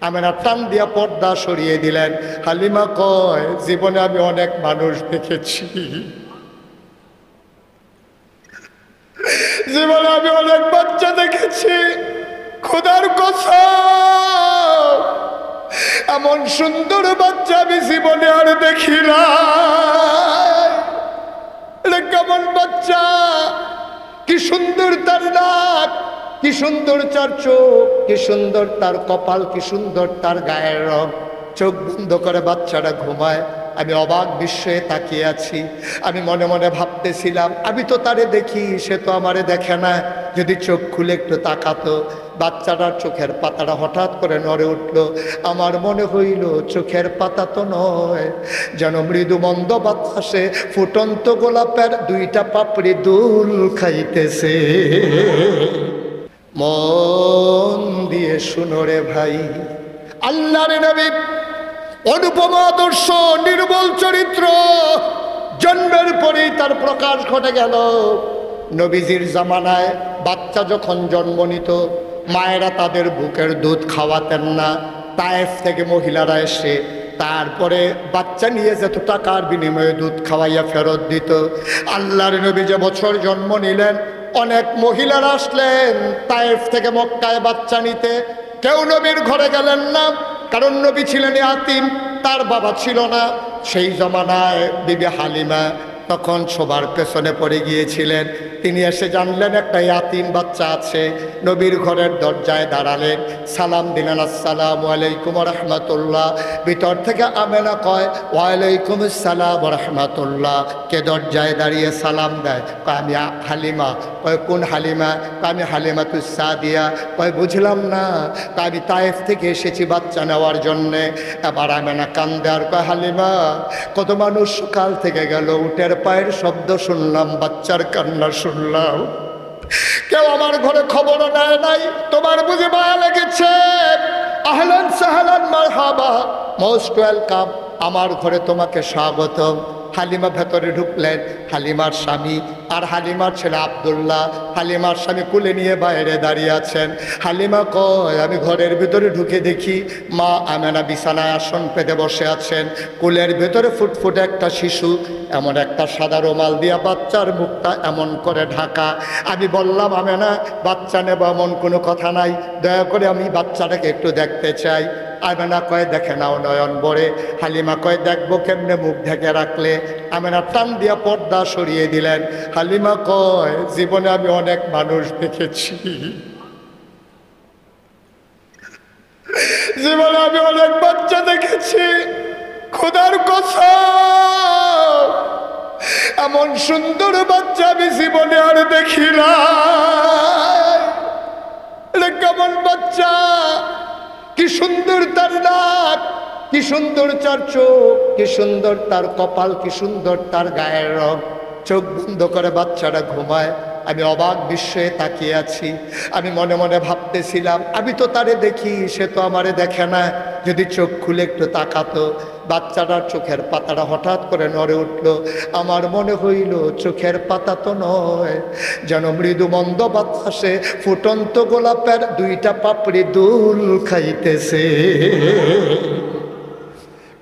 আমেনা টান দিয়া পর্দা সরিয়ে দিলেন। হালিমা কয়, জীবনে আমি অনেক মানুষ দেখেছি, জীবনে আমি অনেক বাচ্চা দেখেছি, খোদার কসম এমন সুন্দর বাচ্চা আমি জীবনে আর দেখি না। এটা কেমন বাচ্চা, কি সুন্দর তার নাক, কি সুন্দর তার চোখ, কি সুন্দর তার কপাল, কি সুন্দর তার গায়ের রং। চোখ বন্ধ করে বাচ্চাটা ঘুমায়, আমি অবাক বিস্ময়ে তাকিয়ে আছি। আমি মনে মনে ভাবতেছিলাম, আমি তো তারে দেখি, সে তো আমারে দেখে না। যদি চোখ খুলে একটু তাকাতো, বাচ্চাটার চোখের পাতাটা হঠাৎ করে নড়ে উঠল। আমার মনে হইল চোখের পাতা তো নয়, যেন মৃদু মন্দ বাতাসে ফুটন্ত গোলাপের দুইটা পাপড়ি দুল খাইতেছে। মন দিয়ে শুনো রে ভাই, আল্লাহর নবী অনুপম আদর্শ, নির্মল চরিত্র, জন্মের পরেই তার প্রকাশ ঘটে গেল। নবীজির জামানায় বাচ্চা যখন জন্ম নিত, মায়েরা তাদের বুকের দুধ খাওয়াতেন না। তায়েফ থেকে মহিলারা এসে তারপরে বাচ্চা নিয়ে যেত, টাকার বিনিময়ে দুধ খাওয়াইয়া ফেরত দিত। আল্লাহর নবী যে বছর জন্ম নিলেন, অনেক মহিলারা আসলেন তায়েফ থেকে মক্কায় বাচ্চা নিতে। কেউ নবীর ঘরে গেলেন না, কারণ নবী ছিলেন ইয়াতীম, তার বাবা ছিল না। সেই জমানায় বিবি হালিমা তখন সবার পেছনে পড়ে গিয়েছিলেন। তিনি এসে জানলেন একটা ইয়াতীম বাচ্চা আছে। নবীর ঘরের দরজায় দাঁড়ালেন, সালাম দিলেন, আসসালামু আলাইকুম রহমতুল্লাহ। ভিতর থেকে আমেনা কয়, ওয়ালাইকুম আসসালাম রহমতুল্লাহ। কে দরজায় দাঁড়িয়ে সালাম দেয়? কয় আমি হালিমা। কয় কোন হালিমা? কয় আমি হালিমাতুস সাদিয়া। কয় বুঝলাম না। কয় আমি তায়েফ থেকে এসেছি বাচ্চা নেওয়ার জন্যে। এবার আমেনা কান্দে আর কয়, হালিমা, কত মানুষ সকাল থেকে গেল, উটের পায়ের শব্দ শুনলাম, বাচ্চার কান্না শুনলাম, কেউ আমার ঘরে খবর নেয় নাই। তোমার বুঝে মায়া লেগেছে? আহলান সাহলান মারহাবা, মোস্ট ওয়েলকাম, আমার ঘরে তোমাকে স্বাগতম। হালিমা ভেতরে ঢুকলেন, হালিমার স্বামী আর হালিমার ছেলে আব্দুল্লাহ। হালিমার স্বামী কুলে নিয়ে বাইরে দাঁড়িয়ে আছেন। হালিমা কয়, আমি ঘরের ভিতরে ঢুকে দেখি মা আমেনা বিছানায় আসন পেতে বসে আছেন। কুলের ভেতরে ফুটফুটে একটা শিশু, এমন একটা সাদা রুমাল দিয়া বাচ্চার মুখটা এমন করে ঢাকা। আমি বললাম, আমেনা, বাচ্চা নেব এমন কোনো কথা নাই, দয়া করে আমি বাচ্চাটাকে একটু দেখতে চাই। আমেনা কয়, দেখে নাও নয়ন ভরে। হালিমা কয়, দেখবো কেমনে, মুখ ঢেকে রাখলে। আমেনা টান দিয়া পর্দা সরিয়ে দিলেন। হালিমা কয়, জীবনে আমি অনেক মানুষ দেখেছি, জীবনে আমি অনেক বাচ্চা দেখেছি, খোদার কসম এমন সুন্দর বাচ্চা আমি জীবনে আর দেখি না। এটা কেমন বাচ্চা, কি সুন্দর তার নাক, কি সুন্দর তার চোখ, কি সুন্দর তার কপাল, কি সুন্দর তার গায়ের রং। চোখ বন্ধ করে বাচ্চাটা ঘুমায়, আমি অবাক বিস্ময়ে তাকিয়ে আছি। আমি মনে মনে ভাবতেছিলাম, আমি তো তারে দেখি, সে তো আমারে দেখে না। যদি চোখ খুলে একটু তাকাতো, বাচ্চাটার চোখের পাতাটা হঠাৎ করে নড়ে উঠল। আমার মনে হইল চোখের পাতা তো নয়, যেন মৃদু মন্দ বাতাসে ফুটন্ত গোলাপের দুইটা পাপড়ি দুল খাইতেছে।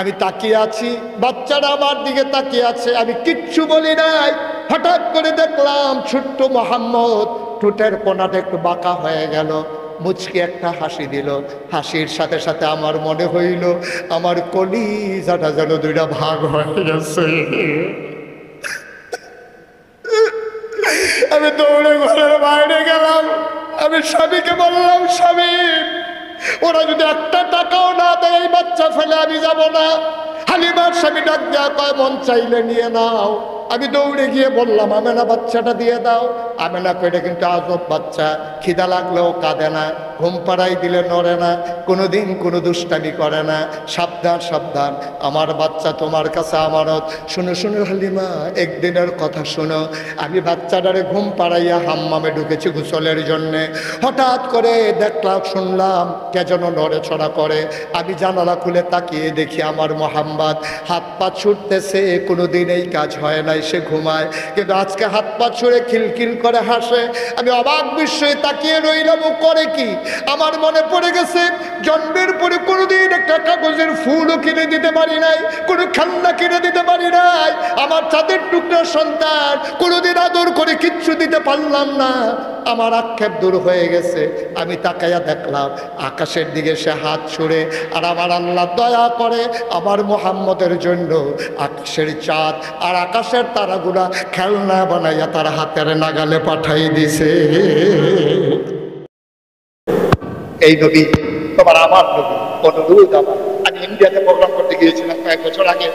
আমি তাকিয়ে আছি, বাচ্চারা আমার দিকে তাকিয়ে আছে, আমি কিচ্ছু বলি নাই। হঠাৎ করে দেখলাম ছোট্ট মোহাম্মদ ঠোঁটের কোণাটা একটু বাঁকা হয়ে গেল, মুচকি একটা হাসি দিল। হাসির সাথে সাথে আমার মনে হইল আমার কলিজাটা যেন দুইটা ভাগ হয়ে গেছে। আমি দৌড়ে ঘরের বাইরে গেলাম। আমি স্বামীকে বললাম, স্বামী, ওরা যদি একটা টাকাও না দেয় এই বাচ্চা ফেলে আমি যাব না। হালিমার স্বামী ডাক দেয়া কয়, মন চাইলে নিয়ে নাও। আমি দৌড়ে গিয়ে বললাম, আমেনা, বাচ্চাটা দিয়ে দাও। আমেনা কইটা কিন্তু আজব বাচ্চা, খিদা লাগলেও কাঁদে না, ঘুম পাড়াই দিলে নড়ে না, কোনোদিন কোনো দুষ্টামি করে না। সাবধান সাবধান, আমার বাচ্চা তোমার কাছে আমানত। শুনো শুনো হালিমা, একদিনের কথা শুনো। আমি বাচ্চাটারে ঘুম পাড়াইয়া হাম্মামে ঢুকেছি গোসলের জন্যে। হঠাৎ করে দেখলাম, শুনলাম কে যেন নড়েচড়া করে। আমি জানালা খুলে তাকিয়ে দেখি আমার মোহাম্মদ হাত পা ছুটতেছে। কোনোদিন এই কাজ হয় নাই, সে ঘুমায়, কিন্তু আজকে হাত পা ছুঁড়ে খিলখিল করে হাসে। আমি অবাক বিস্ময়ে তাকিয়ে রইলাম, ও করে কি? আমার মনে পড়ে গেছে জন্মের পরে কোন গাছের ফুলও কিনে দিতে পারি নাই, কোনো খেলনা কিনে দিতে পারি নাই। আমার চাঁদের টুকরার সন্তান কোনোদিন আদর করে কিচ্ছু দিতে পারলাম না। আমার আক্ষেপ দূর হয়ে গেছে। আমি তাকাইয়া দেখলাম আকাশের দিকে সে হাত ছুড়ে, আর আমার আল্লাহ দয়া করে আমার মুহাম্মদের জন্য আকাশের চাঁদ আর আকাশের তারাগুলা খেলনা বানাইয়া তার হাতের নাগালে পাঠাই দিছে। এই নবী তোমার আমার নবী, অনুরোধ আমার। আমি ইন্ডিয়াতে প্রোগ্রাম করতে গিয়েছিলাম কয়েক বছর আগে।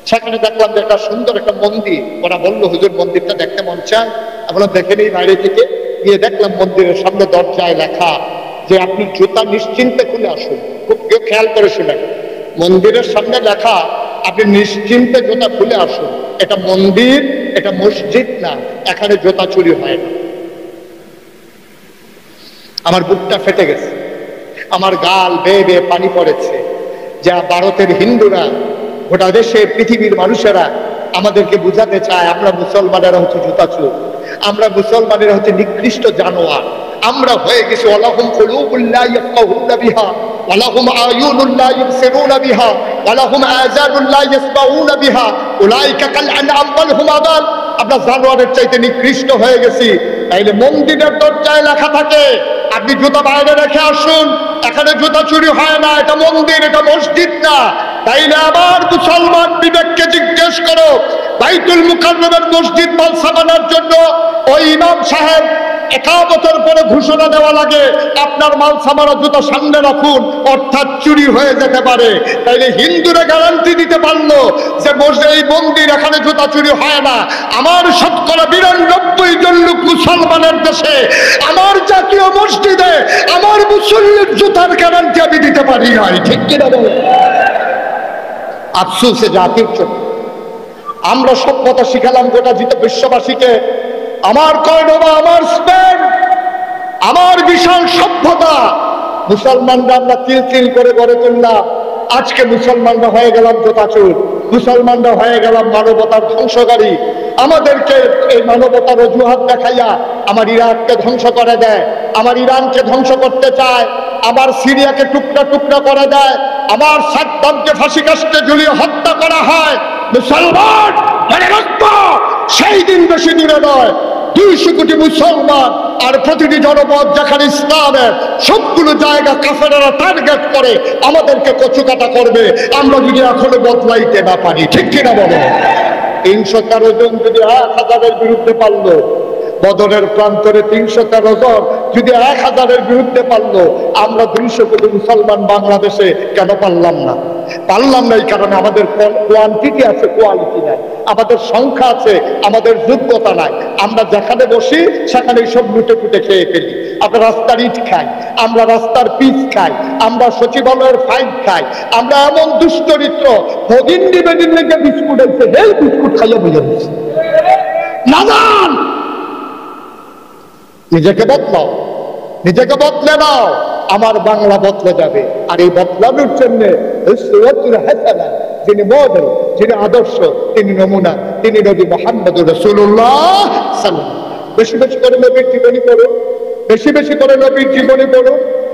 সেখানে দেখলাম যে একটা সুন্দর একটা মন্দির। ওরা বললো হুজুর মন্দিরটা দেখতে মন চায়। আমরা দেখে নিই বাইরে থেকে। গিয়ে দেখলাম মন্দিরের সামনে দরজায় লেখা যে আপনি জুতা নিশ্চিন্তে খুলে আসুন। খুব খেয়াল করে শুনেন, মন্দিরের সামনে লেখা আপনি নিশ্চিন্তে জুতা খুলে আসুন। এটা মন্দির, এটা মসজিদ না, এখানে জুতা চুরি হয় না। আমার বুকটা ফেটে গেছে, আমার গাল বেয়ে বেয়ে পানি পড়েছে। যা ভারতের হিন্দুরা, গোটা দেশে পৃথিবীর মানুষেরা আমাদেরকে বুঝাতে চায় আমরা মুসলমানেরা হচ্ছে জুতা চোর, আমরা মুসলমানেরা হচ্ছে নিকৃষ্ট জানোয়ার। আমরা হয়ে গেছি ওয়ালাহুম কুলুবুল লা ইয়াফকাহুনা বিহা ওয়ালাহুম আয়ুনুল লা ইবসিরুনা বিহা ওয়ালাহুম আযানুল লা ইয়াসমাউনা বিহা উলাইকা কাল আনআম বাল হুম আদাল। আমরা জানোয়ারের চাইতে নিকৃষ্ট হয়ে গেছি। তাইলে মন্দিরের দরজায় লেখা থাকে আপনি জুতা বাইরে রেখে আসুন, এখানে জুতা চুরি হয় না, এটা মন্দির, এটা মসজিদ না। তাইলে আবার মুসলমান বিবেককে জিজ্ঞেস করো, বাইতুল মুকাররমের মসজিদ মালসামানার জন্য ওই ইমাম সাহেব একামতের পরে ঘোষণা দেওয়া লাগে আপনার মালসামানা জুতা সামনে রাখুন, অর্থাৎ চুরি হয়ে যেতে পারে। তাইলে হিন্দুরা গ্যারান্টি দিতে পারলো যে এই মন্দির, এখানে জুতা চুরি হয় না। আমার শতকরা 92 জন লোক মুসলমানের দেশে আমার জাতীয় মসজিদে আমার মুসল্লির জুতার গ্যারান্টি আমি দিতে পারি নাই। ঠিক কিনা বলে? আফসোসে জাতির জন্য আমরা সভ্যতা শিখালাম গোটা বিশ্ববাসীকে। আমার কর্ডোবা, আমার স্পেন, আমার বিশাল সভ্যতা মুসলমানরা আমরা তিল তিল করে গড়ে তুললাম। আজকে মুসলমানরা হয়ে গেলাম জোতাচোর, মুসলমানরা হয়ে গেলাম মানবতার ধ্বংসকারী। আমাদেরকে এই মানবতার অজুহাত দেখাইয়া আমার ইরাককে ধ্বংস করে দেয়, আমার ইরানকে ধ্বংস করতে চায়, আবার সিরিয়াকে টুকরা টুকরা করে দেয়, আবার সাদ্দামকে ফাঁসি কাস্টে ঝুলিয়ে হত্যা করা হয়। মুসলমান মনে রাখবো, সেই দিন বেশি দূরে নয়, 200 কোটি মুসলমান আর প্রতিটি জনপদ যেখানে ইসলামের সবগুলো জায়গা কাফেররা টার্গেট করে আমাদেরকে কচুকাটা করবে, আমরা যদি এখনো বদলাইতে না পারি। ঠিক কিনা বলো? 313 জন যদি 1000-এর বিরুদ্ধে পারলো, বদরের প্রান্তরে 313 জন যদি 1000-এর বিরুদ্ধে পারলো, আমরা 200 কোটি মুসলমান বাংলাদেশে কেন পারলাম না? পারলাম না এই কারণে আমাদের কোয়ান্টিটি আছে, কোয়ালিটি নাই। আমাদের সংখ্যা আছে, আমাদের যোগ্যতা নাই। আমরা যেখানে বসি সেখানে সব লুটে ফুটে খেয়ে ফেলি। আমরা রাস্তার ইট খাই, আমরা রাস্তার পিচ খাই, আমরা সচিবালয়ের ফাইন খাই। আমরা এমন দুশ্চরিত্র, ভগিন নিবেদিন লেগে বিস্কুট আছে, এই বিস্কুট খাইয়া বুঝে দিচ্ছি না। জান, নিজেকে বদলাও, নিজেকে বদলে নাও, আমার বাংলা বদলে যাবে। আর এই বদলানোর জন্য যিনি মডেল, যিনি আদর্শ, তিনি নমুনা, তিনি নবী মুহাম্মদুর রাসূলুল্লাহ সাল্লাল্লাহু আলাইহি ওয়াসাল্লাম। বেশি বেশি করে নবীর জীবনী পড়ো, বেশি বেশি করে নবীর জীবনী পড়ো।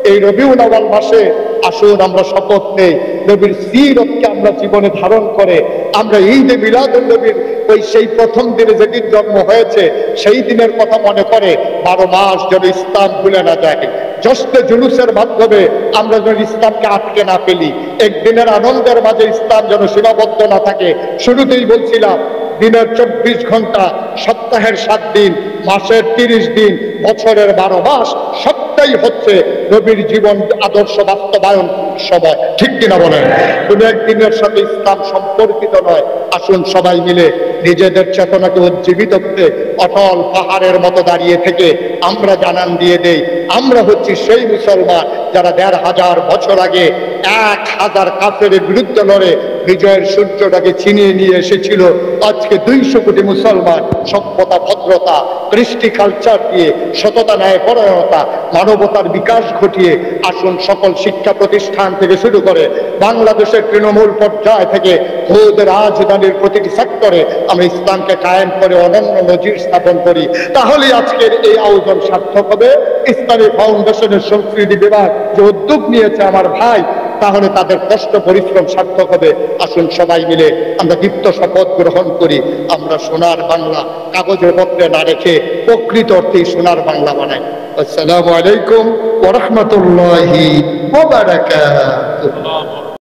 এই রবিউল আউয়াল মাসে আসুন আমরা শপথ নেই, নবীর সিরতকে আমরা জীবনে ধারণ করে আমরা ঈদে মিলাদুন নবীর ওই সেই প্রথম দিনে যেদিন জন্ম হয়েছে সেই দিনের কথা মনে করে 12 মাস যেন ইসলাম ভুলে না যায়। জশ্নে জুলুসের মাধ্যমে আমরা যেন ইসলামকে আটকে না ফেলি। একদিনের আনন্দের মাঝে ইসলাম যেন সীমাবদ্ধ না থাকে। শুরুতেই বলছিলাম দিনের 24 ঘন্টা, সপ্তাহের 7 দিন, মাসের 30 দিন, বছরের 12 মাস, সবটাই হচ্ছে নবীর জীবন আদর্শ বাস্তবায়ন সময়। ঠিক কিনা বলেন? কোন একদিনের সাথে ইসলাম সম্পর্কিত নয়। আসুন সবাই মিলে নিজেদের চেতনাকে উজ্জীবিত করে অটল পাহাড়ের মতো দাঁড়িয়ে থেকে আমরা জানান দিয়ে দেই, আমরা হচ্ছি সেই মুসলমান যারা 1500 বছর আগে 1000 কাফেরের বিরুদ্ধে লড়ে বিজয়ের সূর্যটাকে ছিনিয়ে নিয়ে এসেছিল। আজকে 200 কোটি মুসলমান সভ্যতা, ভদ্রতা, কৃষ্টি কালচার দিয়ে, সততা, ন্যায় পরায়ণতা, মানবতার বিকাশ ঘটিয়ে আসুন সকল শিক্ষা প্রতিষ্ঠান থেকে শুরু করে বাংলাদেশের তৃণমূল পর্যায় থেকে খোদ রাজধানীর প্রতিটি সেক্টরে আমরা ইসলামকে কায়েম করে অনন্য নজির স্থাপন করি। তাহলে আজকের এই আয়োজন সার্থক হবে। ইসলামী ফাউন্ডেশনের সংস্কৃতি বিভাগ যে উদ্যোগ নিয়েছে আমার ভাই তাহলে তাদের কষ্ট পরিশ্রম সার্থক হবে। আসুন সবাই মিলে আমরা দীপ্ত শপথ গ্রহণ করি, আমরা সোনার বাংলা কাগজে পত্রে না রেখে প্রকৃত অর্থেই সোনার বাংলা বানাই। আসসালামু আলাইকুম ওয়া রাহমাতুল্লাহি ওয়া বারাকাতুহু।